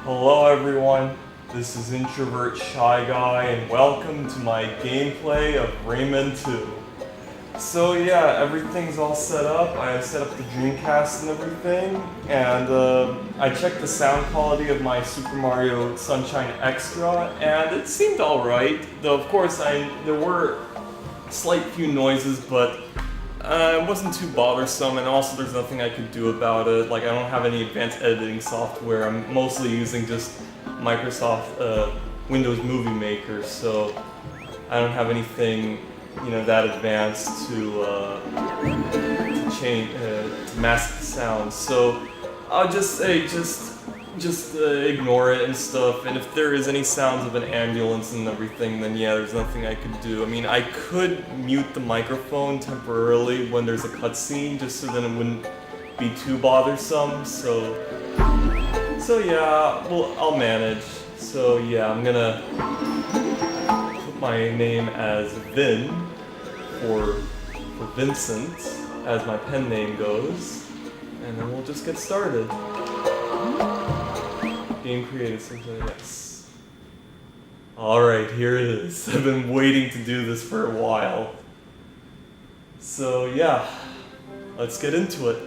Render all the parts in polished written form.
Hello everyone, this is Introvert Shy Guy and welcome to my gameplay of Rayman 2. So yeah, everything's all set up. I set up the Dreamcast and everything, and I checked the sound quality of my Super Mario Sunshine Extra, and it seemed alright. Though of course there were slight few noises, but it wasn't too bothersome, and also there's nothing I could do about it. Like, I don't have any advanced editing software. I'm mostly using just Microsoft Windows Movie Maker, so I don't have anything, that advanced to change, to mask the sound. So I'll just say, ignore it and stuff, and if there is any sounds of an ambulance and everything, then yeah, there's nothing I could do. I mean, I could mute the microphone temporarily when there's a cutscene, just so then it wouldn't be too bothersome, so yeah, well, I'll manage. So yeah, I'm gonna put my name as Vin, for Vincent, as my pen name goes, and then we'll just get started. Game created something, yes. Alright, here it is. I've been waiting to do this for a while. So yeah, let's get into it.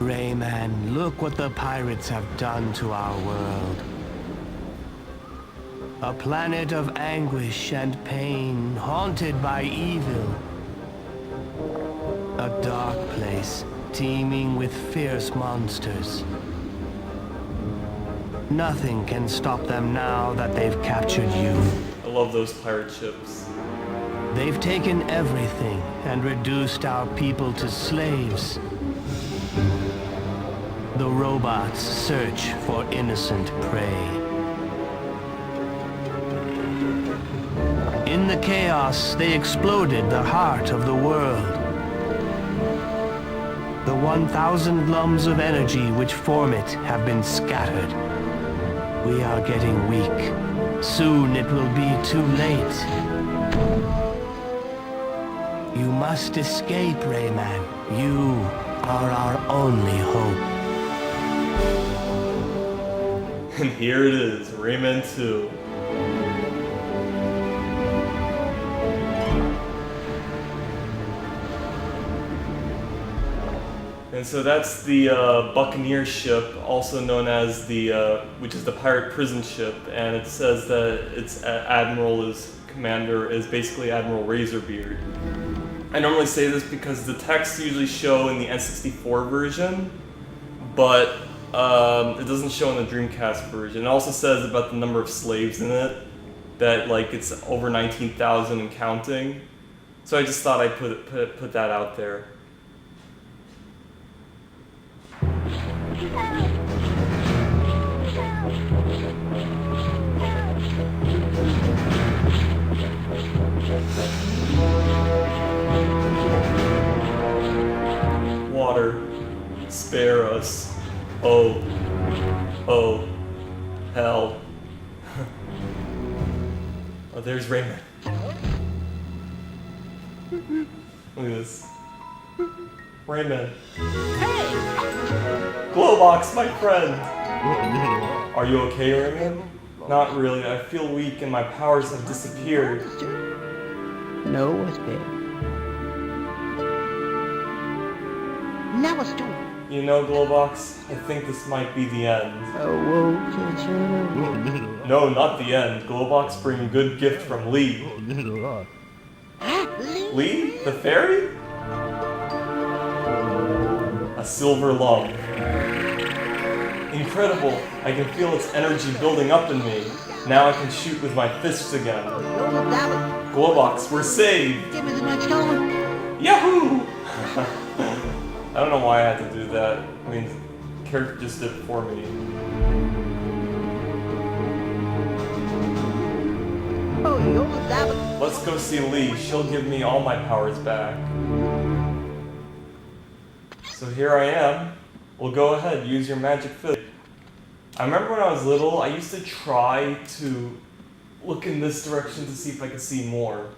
Rayman, look what the pirates have done to our world. A planet of anguish and pain, haunted by evil. A dark place, teeming with fierce monsters. Nothing can stop them now that they've captured you. I love those pirate ships. They've taken everything and reduced our people to slaves. The robots search for innocent prey. In the chaos, they exploded the heart of the world. The 1,000 lumps of energy which form it have been scattered. We are getting weak. Soon it will be too late. You must escape, Rayman. You are our only hope. And here it is, Rayman 2. And so that's the Buccaneer ship, also known as which is the pirate prison ship, and it says that its commander is basically Admiral Razorbeard. I normally say this because the texts usually show in the N64 version, but it doesn't show in the Dreamcast version. It also says about the number of slaves in it, that it's over 19,000 and counting. So I just thought I'd put that out there. Water, spare us. Oh, hell. Oh, there's Rayman. Look at this. Rayman. Hey! Glowbox, my friend! Are you okay, Rayman? Not really. I feel weak and my powers have disappeared. No, what's bad? Now what's doing? You know, Glowbox, I think this might be the end. Oh, whoa, No, not the end. Glowbox bring good gift from Lee. Lee? The fairy? A silver lump. Incredible! I can feel its energy building up in me. Now I can shoot with my fists again. Glowbox, we're saved! Give me the next one. Yahoo! I don't know why I had to do that. I mean, the character just did it for me. Let's go see Lee. She'll give me all my powers back. So here I am. Well, go ahead, use your magic fish. I remember when I was little, I used to try to look in this direction to see if I could see more.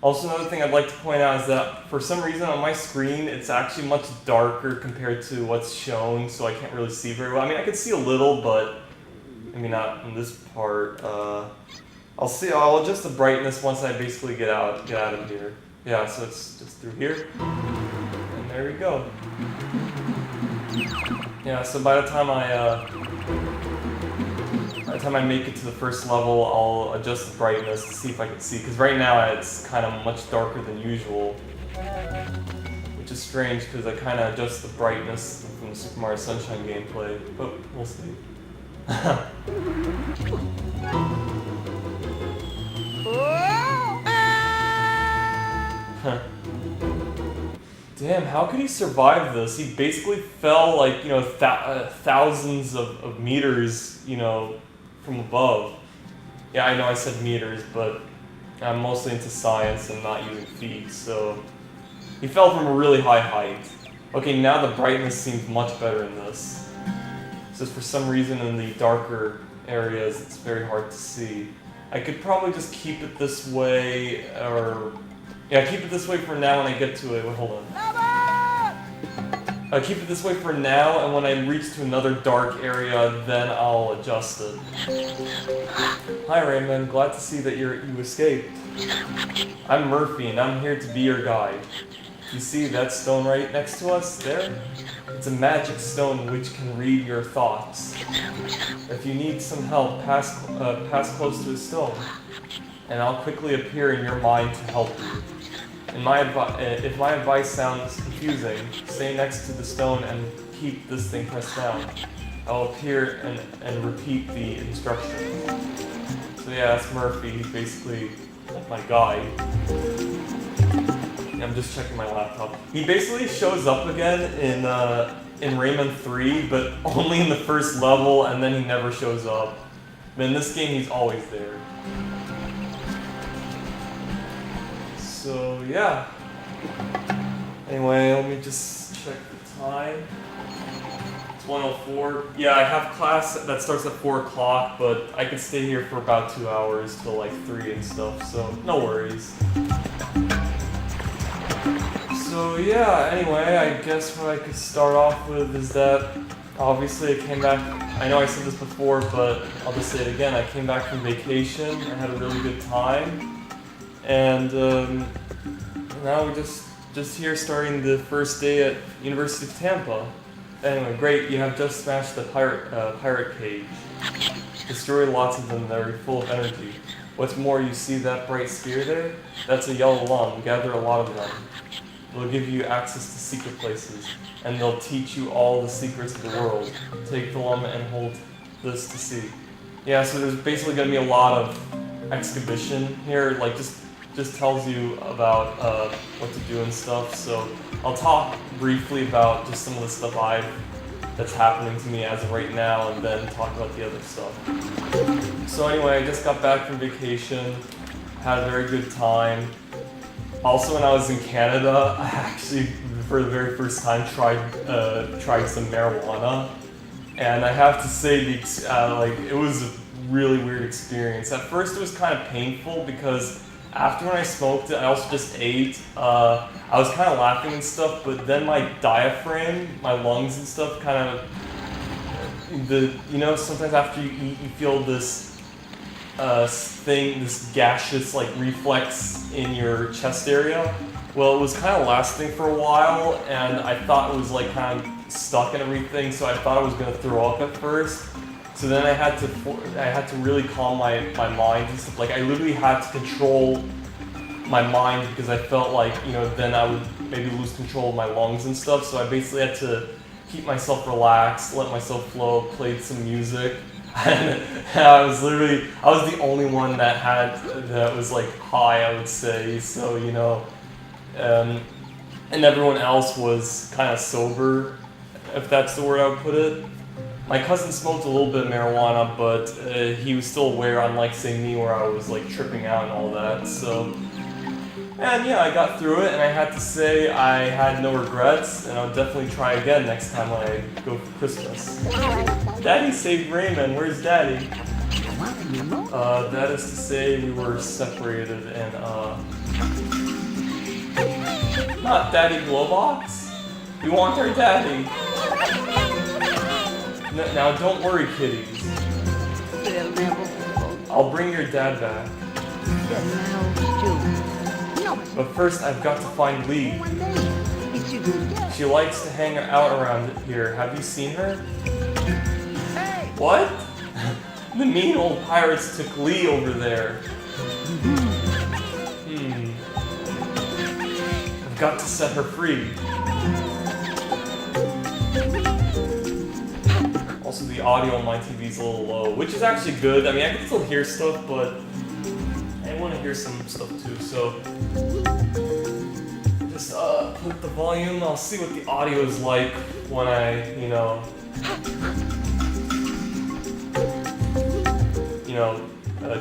Also, another thing I'd like to point out is that for some reason on my screen, it's actually much darker compared to what's shown, so I can't really see very well. I mean, I can see a little, but maybe not in this part. I'll adjust the brightness once I basically get out of here. Yeah, so it's just through here, and there we go. Yeah, so by the time I make it to the first level, I'll adjust the brightness to see if I can see, because right now it's kind of much darker than usual, which is strange because I kind of adjust the brightness from the Super Mario Sunshine gameplay, but we'll see. Damn, how could he survive this? He basically fell like, you know, thousands of meters, you know, from above. Yeah, I know I said meters, but I'm mostly into science and not using feet, so he fell from a really high height. Okay, now the brightness seems much better in this. It's just for some reason in the darker areas it's very hard to see. I could probably just keep it this way, or... yeah, keep it this way for now when I get to it. Wait, hold on. Keep it this way for now, and when I reach to another dark area, then I'll adjust it. Hi Rayman, glad to see that you escaped. I'm Murphy, and I'm here to be your guide. You see that stone right next to us, there? It's a magic stone which can read your thoughts. If you need some help, pass close to a stone, and I'll quickly appear in your mind to help you. If my advice sounds confusing, stay next to the stone and keep this thing pressed down. I'll appear and repeat the instructions. So yeah, that's Murphy. He's basically my guide. I'm just checking my laptop. He basically shows up again in Rayman 3, but only in the first level, and then he never shows up. But in this game, he's always there. So yeah. Anyway, let me just check the time. It's 1:04. Yeah, I have class that starts at 4 o'clock, but I could stay here for about 2 hours till like 3 and stuff, so no worries. So yeah, anyway, I guess what I could start off with is that obviously I came back, I know I said this before, but I'll just say it again, I came back from vacation, I had a really good time. And now we're just here starting the first day at University of Tampa. Anyway, great, you have just smashed the pirate cage. Destroy lots of them, they're full of energy. What's more, you see that bright sphere there? That's a yellow lung, gather a lot of them. They'll give you access to secret places, and they'll teach you all the secrets of the world. Take the lum and hold this to see. Yeah, so there's basically going to be a lot of exhibition here, like just tells you about what to do and stuff. So I'll talk briefly about just some of the stuff that's happening to me as of right now, and then talk about the other stuff. So anyway, I just got back from vacation, had a very good time. Also, when I was in Canada, I actually, for the very first time, tried some marijuana, and I have to say, it was a really weird experience. At first, it was kind of painful because after when I smoked it, I also just ate. I was kind of laughing and stuff, but then my diaphragm, my lungs and stuff, kind of, sometimes after you eat, you feel this this gaseous reflex in your chest area. Well, it was kind of lasting for a while, and I thought it was kind of stuck and everything, so I thought I was going to throw up at first. So then I had to really calm my mind and stuff. I literally had to control my mind because I felt then I would maybe lose control of my lungs and stuff. So I basically had to keep myself relaxed, let myself flow, played some music. And I was the only one that was high, I would say. So, and everyone else was kind of sober, if that's the word I would put it. My cousin smoked a little bit of marijuana, but he was still aware, unlike say me, where I was tripping out and all that. So, and yeah, I got through it, and I had to say I had no regrets, and I'll definitely try again next time when I go for Christmas. Daddy saved Rayman. Where's Daddy? That is to say we were separated, and Not Daddy Glowbox? We want our daddy. Now don't worry, kitties. Well, now, I'll bring your dad back. But first, I've got to find Lee. She likes to hang out around here. Have you seen her? What? The mean old pirates took Lee over there. I've got to set her free. Also, the audio on my TV is a little low, which is actually good. I mean, I can still hear stuff, but I want to hear some stuff too, so just put the volume. I'll see what the audio is like when I,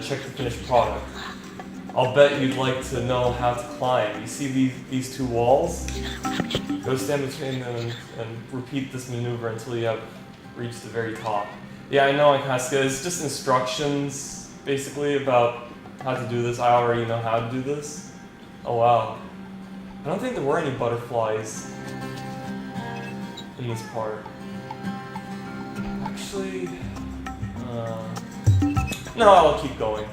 check the finished product. I'll bet you'd like to know how to climb. You see these two walls? Go stand between them and repeat this maneuver until you have reached the very top. Yeah, I know I kind of scared. It's just instructions, basically, about how to do this. I already know how to do this. Oh wow. I don't think there were any butterflies in this part. Actually, no, I'll keep going.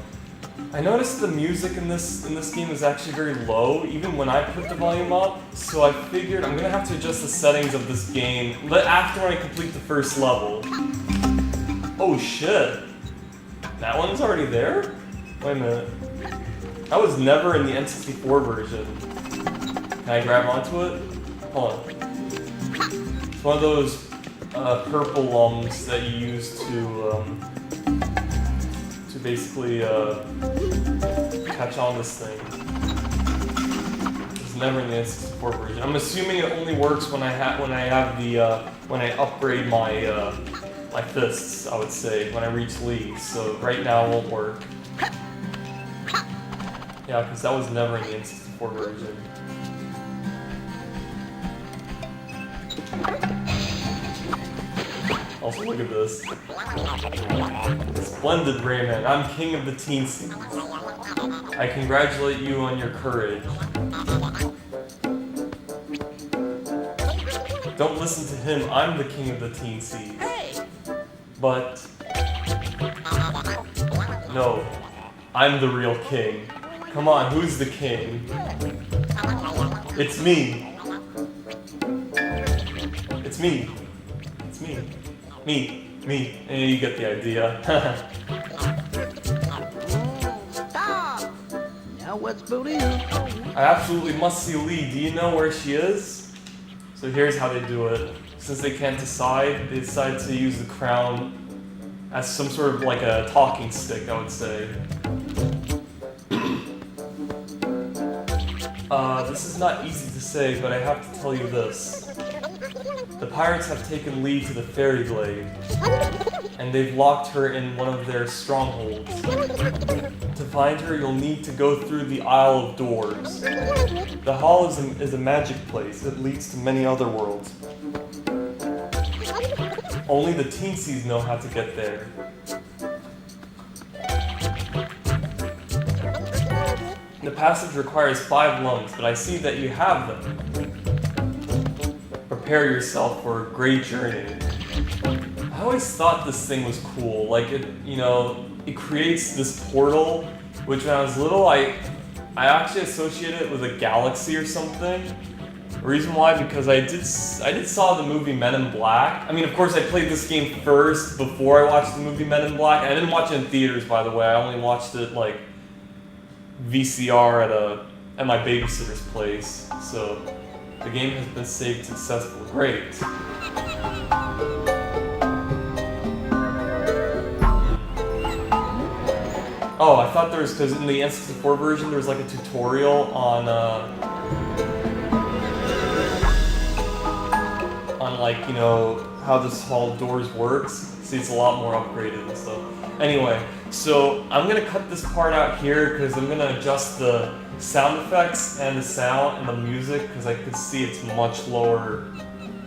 I noticed the music in this game is actually very low, even when I put the volume up, so I figured I'm gonna have to adjust the settings of this game after I complete the first level. Oh shit! That one's already there? Wait a minute. That was never in the N64 version. Can I grab onto it? Hold on. It's one of those purple lumps that you use to basically catch on this thing. It's never in the N64 version. I'm assuming it only works when I upgrade my my fists, I would say, when I reach Lee. So right now it won't work. Yeah, because that was never in the N64 version. Also, look at this. Splendid, Rayman. I'm king of the teen scenes. I congratulate you on your courage. Don't listen to him. I'm the king of the teen scenes. But no, I'm the real king. Come on, who's the king? It's me. It's me. It's me. Me. And you get the idea. Stop! Now what's booty? I absolutely must see Lee. Do you know where she is? So here's how they do it. Since they can't decide, they decide to use the crown as some sort of like a talking stick, I would say. This is not easy to say, but I have to tell you this. The pirates have taken Lee to the fairy glade, and they've locked her in one of their strongholds. To find her, you'll need to go through the Isle of Doors. The hall is a magic place that leads to many other worlds. Only the teensies know how to get there. The passage requires 5 lungs, but I see that you have them. Prepare yourself for a great journey. I always thought this thing was cool. Like it creates this portal, which when I was little, I actually associated it with a galaxy or something. The reason why, because I did saw the movie Men in Black. I mean, of course, I played this game first before I watched the movie Men in Black. I didn't watch it in theaters, by the way. I only watched it like VCR at my babysitter's place. So the game has been saved successfully. Great. Oh, I thought there was, because in the N64 version there was like a tutorial on like, how this hall doors works. See, it's a lot more upgraded and stuff. Anyway, so I'm gonna cut this part out here because I'm gonna adjust the sound effects and the sound and the music because I can see it's much lower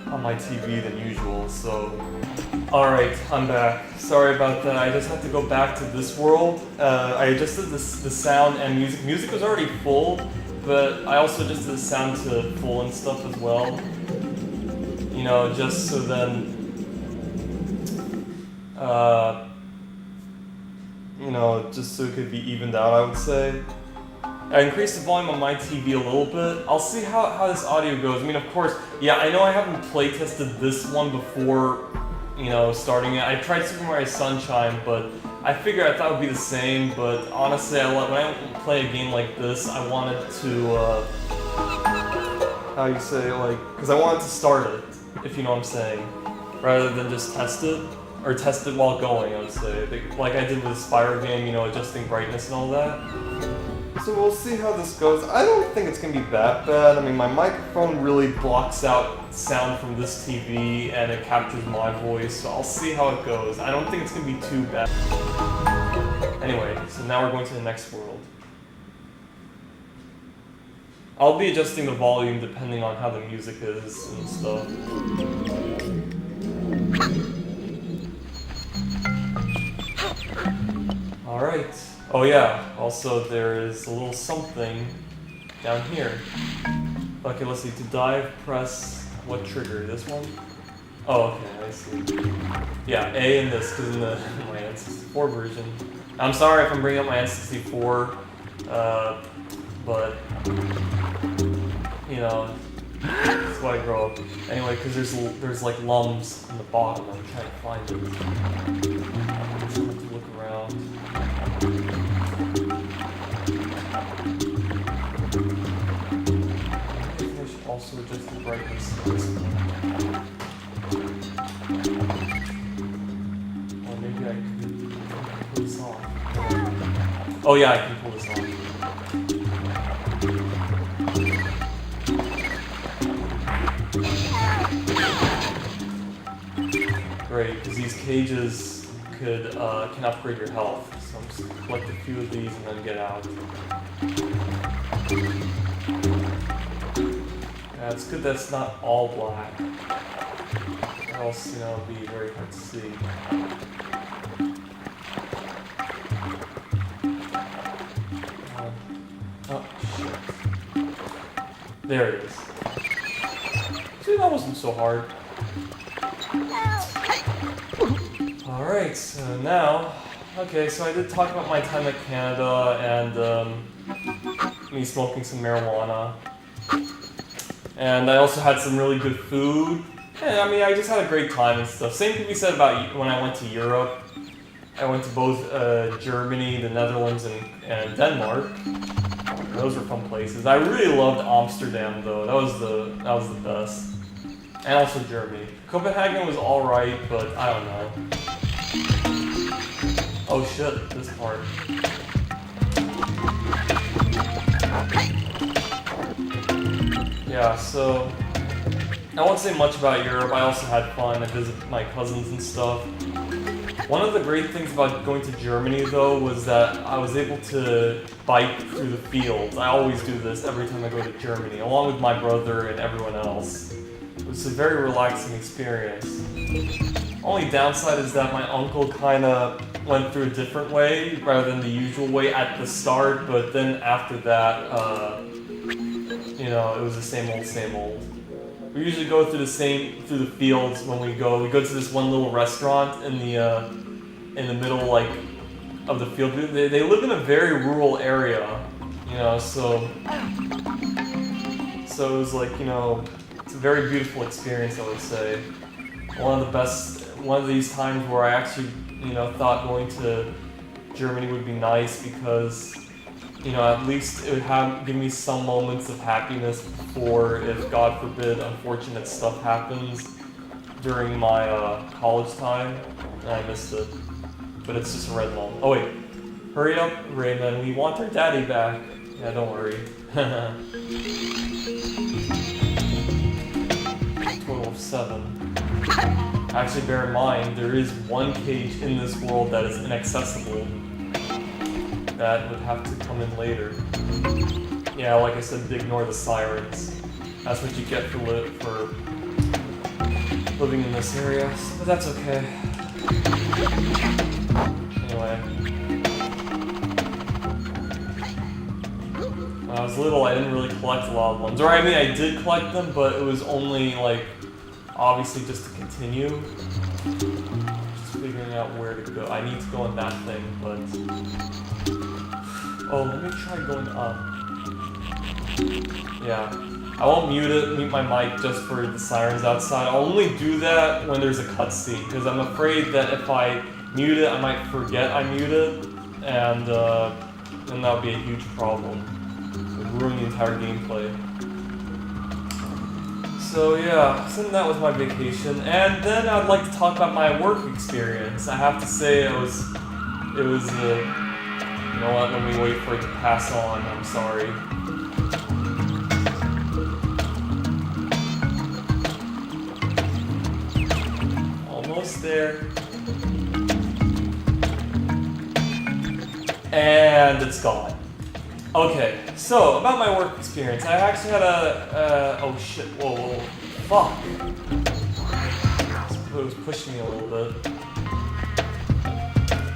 on my TV than usual. So, alright, I'm back. Sorry about that. I just had to go back to this world. I adjusted the sound and music. Music was already full, but I also just did the sound to full and stuff as well. You know, just so then, you know, just so it could be evened out, I would say. I increased the volume on my TV a little bit. I'll see how this audio goes. I mean, of course, yeah, I know I haven't play tested this one before, you know, starting it. I tried Super Mario Sunshine, but I figured I thought it would be the same, but honestly, when I play a game like this, I wanted to, how you say, like, because I wanted to start it, if you know what I'm saying, rather than just test it, or test it while going, I would say. Like I did with the Spyro game, you know, adjusting brightness and all that. So we'll see how this goes. I don't think it's going to be that bad. I mean, my microphone really blocks out sound from this TV and it captures my voice, so I'll see how it goes. I don't think it's going to be too bad. Anyway, so now we're going to the next world. I'll be adjusting the volume depending on how the music is and stuff. Alright. Oh yeah, also there is a little something down here. Okay, let's see. To dive, press what trigger? This one? Oh, okay, I see. Yeah, A and this, because in my N64 version. I'm sorry if I'm bringing up my N64, but, you know, that's why I grow up. Anyway, because there's like lums in the bottom. I'm trying to find it. I'm just going to look around. I should also adjust the brightness of this one. Or maybe I could pull this off. Oh yeah, I can pull this off. Great, because these cages can upgrade your health. So I'm just going to collect a few of these and then get out. Yeah, it's good that it's not all black. Or else, you know, it'd be very hard to see. Oh, shit. There it is. See, that wasn't so hard. Alright, so now, okay, so I did talk about my time at Canada and me smoking some marijuana. And I also had some really good food. And I mean, I just had a great time and stuff. Same can be said about when I went to Europe. I went to both Germany, the Netherlands, and Denmark. Those were fun places. I really loved Amsterdam though. That was the best. And also Germany. Copenhagen was alright, but I don't know. Oh shit, this part. Yeah, so I won't say much about Europe. I also had fun. I visited my cousins and stuff. One of the great things about going to Germany though was that I was able to bike through the fields. I always do this every time I go to Germany, along with my brother and everyone else. It was a very relaxing experience. Only downside is that my uncle kind of went through a different way rather than the usual way at the start, but then after that, you know, it was the same old, same old. We usually go through the fields when we go. We go to this one little restaurant in the middle, like, of the field. They live in a very rural area, you know, so it was like, you know, it's a very beautiful experience, I would say. One of these times where I actually, you know, thought going to Germany would be nice because, you know, at least it would give me some moments of happiness before, if God forbid, unfortunate stuff happens during my college time, and I missed it. But it's just a red lung. Oh wait, hurry up, Rayman, we want our daddy back. Yeah, don't worry. Total of 7. Actually, bear in mind, there is one cage in this world that is inaccessible. That would have to come in later. Yeah, like I said, ignore the sirens. That's what you get for living in this area, but that's okay. Anyway. When I was little, I didn't really collect a lot of lumps. Or I mean, I did collect them, but it was only like, obviously just to continue. Just figuring out where to go. I need to go on that thing, but... Oh, let me try going up. Yeah. I won't mute my mic just for the sirens outside. I'll only do that when there's a cutscene, because I'm afraid that if I mute it, I might forget I muted, and then that would be a huge problem. It would ruin the entire gameplay. So yeah, so that was my vacation, and then I'd like to talk about my work experience. I have to say it was, you know what, let me wait for it to pass on, I'm sorry. Almost there. And it's gone. Okay, so about my work experience, I actually had oh shit, whoa, fuck. It was pushing me a little bit.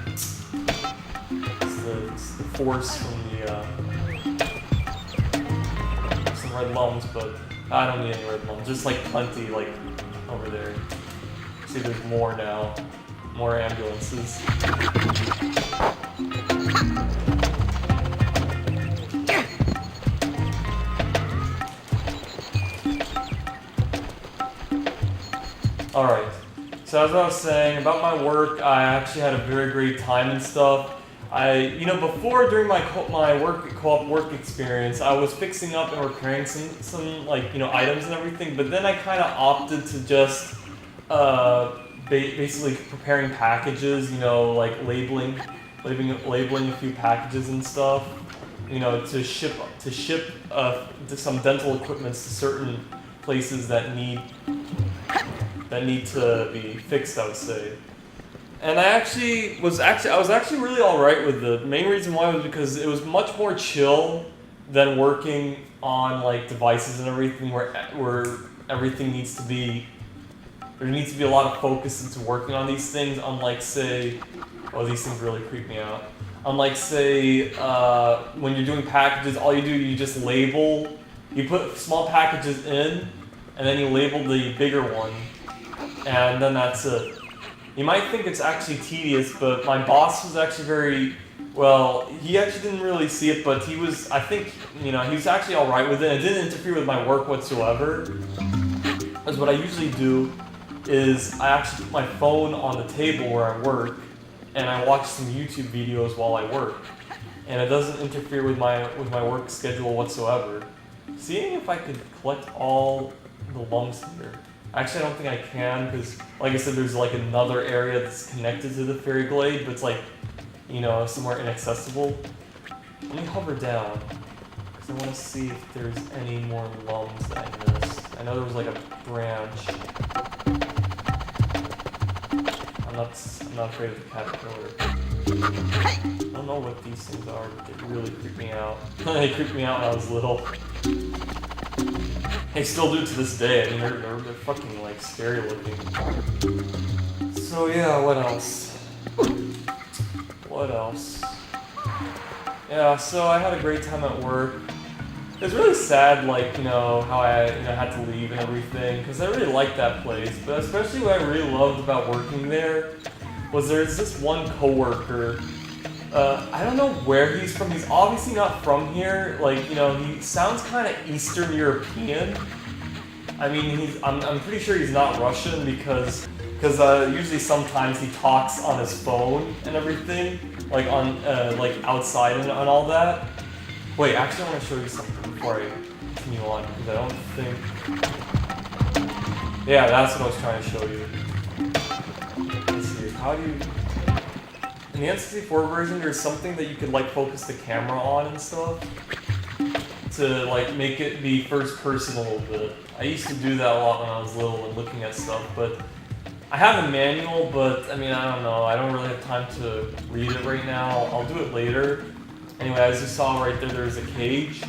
It's the force from some red lungs, but I don't need any red lungs, just like plenty, like, over there. See, there's more now, more ambulances. Alright, so as I was saying, about my work, I actually had a very great time and stuff. Before, during my co-op work experience, I was fixing up and repairing some items and everything, but then I kind of opted to just, basically preparing packages, like labeling a few packages and stuff, to ship some dental equipment to certain places that need to be fixed, I would say. And I was actually really alright with it. The main reason why was because it was much more chill than working on like devices and everything where everything needs to be, there needs to be a lot of focus into working on these things, unlike say, oh, these things really creep me out. Unlike say, when you're doing packages, all you do, you just label, you put small packages in, and then you label the bigger one. And then that's it. You might think it's actually tedious, but my boss was actually he actually didn't really see it, but he was actually alright with it. It didn't interfere with my work whatsoever. Because what I usually do is I actually put my phone on the table where I work, and I watch some YouTube videos while I work. And it doesn't interfere with my work schedule whatsoever. Seeing if I could collect all the lumps here. Actually, I don't think I can, because, like I said, there's like another area that's connected to the fairy glade, but it's like, somewhere inaccessible. Let me hover down, because I want to see if there's any more lumps that I missed. I know there was like a branch. I'm not afraid of the caterpillar. I don't know what these things are, but they really creep me out. They creeped me out when I was little. They still do to this day. I mean, they're fucking like scary looking. So yeah, what else? Yeah, so I had a great time at work. It was really sad, how I had to leave and everything, because I really liked that place. But especially what I really loved about working there was there's this one coworker. I don't know where he's from. He's obviously not from here. He sounds kind of Eastern European. I mean, I'm pretty sure he's not Russian because usually sometimes he talks on his phone and everything, outside and all that. Wait, actually, I want to show you something before I continue on, because I don't think. Yeah, that's what I was trying to show you. Let's see. How do you? In the N64 version, there's something that you could focus the camera on and stuff to make it be first person a little bit. I used to do that a lot when I was little and looking at stuff, but I have a manual, but I mean, I don't know. I don't really have time to read it right now. I'll do it later. Anyway, as you saw right there's a cage,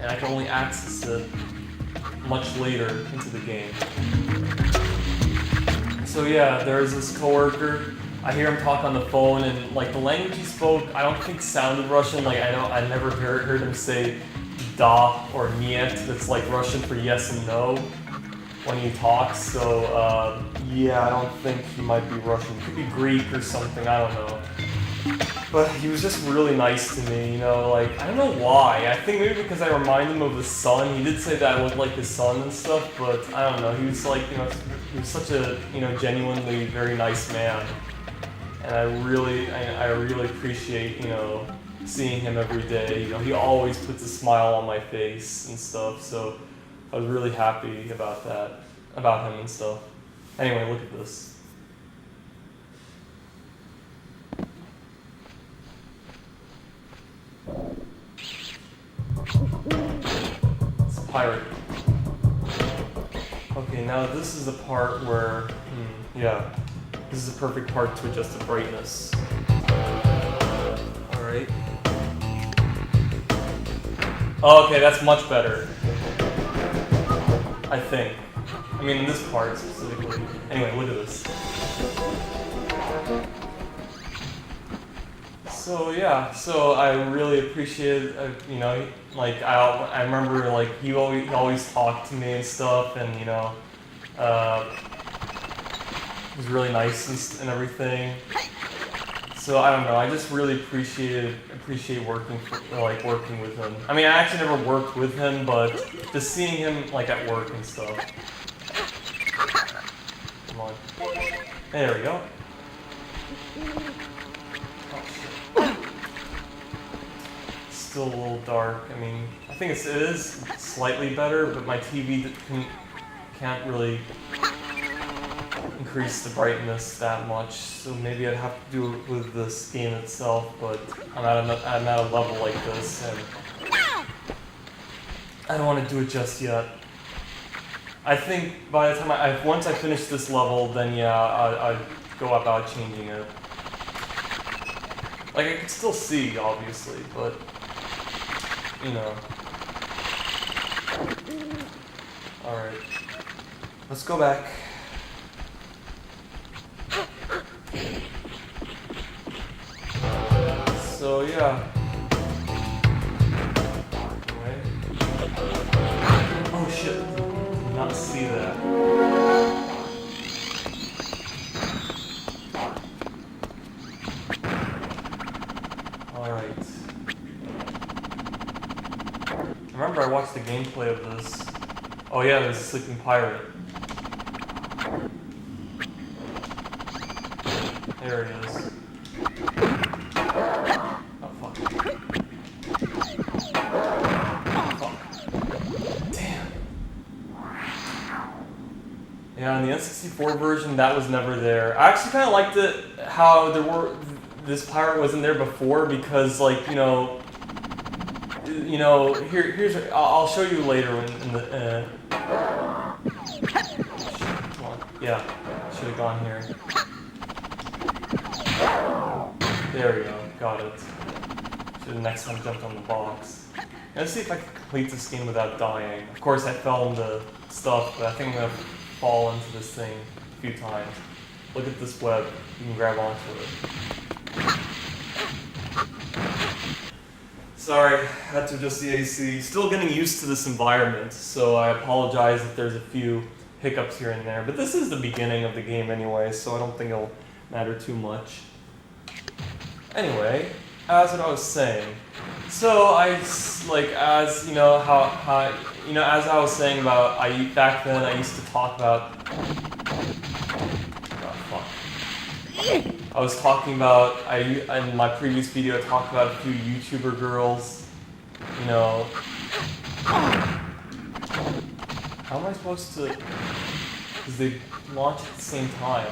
and I can only access it much later into the game. So yeah, there's this coworker. I hear him talk on the phone, and the language he spoke, I don't think sounded Russian. I never heard him say da or niet, that's like Russian for yes and no when he talks. So yeah, I don't think he might be Russian. He could be Greek or something, I don't know. But he was just really nice to me, you know, like, I don't know why. I think maybe because I remind him of his son. He did say that I look like his son and stuff, but I don't know. He was like, you know, he was such a, you know, genuinely very nice man. And I really appreciate, you know, seeing him every day. You know, he always puts a smile on my face and stuff, so I was really happy about that, about him and stuff. Anyway, look at this. It's a pirate. Okay, now this is the part where, yeah, this is the perfect part to adjust the brightness. Alright. Okay, that's much better. I think. I mean, in this part specifically. Anyway, look at this. So yeah, so I really appreciate, you know, like I remember like he always talked to me and stuff, and you know, he was really nice and everything. So I don't know, I just really appreciate working with him. I mean, I actually never worked with him, but just seeing him like at work and stuff. Come on, there we go. Still a little dark. I mean, I think it is slightly better, but my TV can't really increase the brightness that much, so maybe I'd have to do it with this game itself, but I'm at a level like this, and I don't want to do it just yet. I think by the time once I finish this level, then yeah, I'd go about changing it. Like, I could still see, obviously, but you know. Alright. Let's go back. So, yeah. Anyway. Oh shit. Did not see that. Alright. Remember, I watched the gameplay of this. Oh yeah, there's a sleeping pirate. There it is. Oh fuck. Oh fuck. Damn. Yeah, in the N64 version, that was never there. I actually kind of liked it how this pirate wasn't there before, because like, you know, here's I'll show you later in the come on. Yeah, should have gone here. There we go, got it. Should have next time jumped on the box. Let's see if I can complete this game without dying. Of course, I fell into stuff, but I think I'm gonna fall into this thing a few times. Look at this web. You can grab onto it. Sorry, had to adjust the AC. Still getting used to this environment, so I apologize if there's a few hiccups here and there. But this is the beginning of the game anyway, so I don't think it'll matter too much. Anyway, as what I was saying. So as you know, as I was saying about, back then I used to talk about. Oh fuck. I was talking about, in my previous video I talked about a few YouTuber girls, you know. How am I supposed to, because they launch at the same time.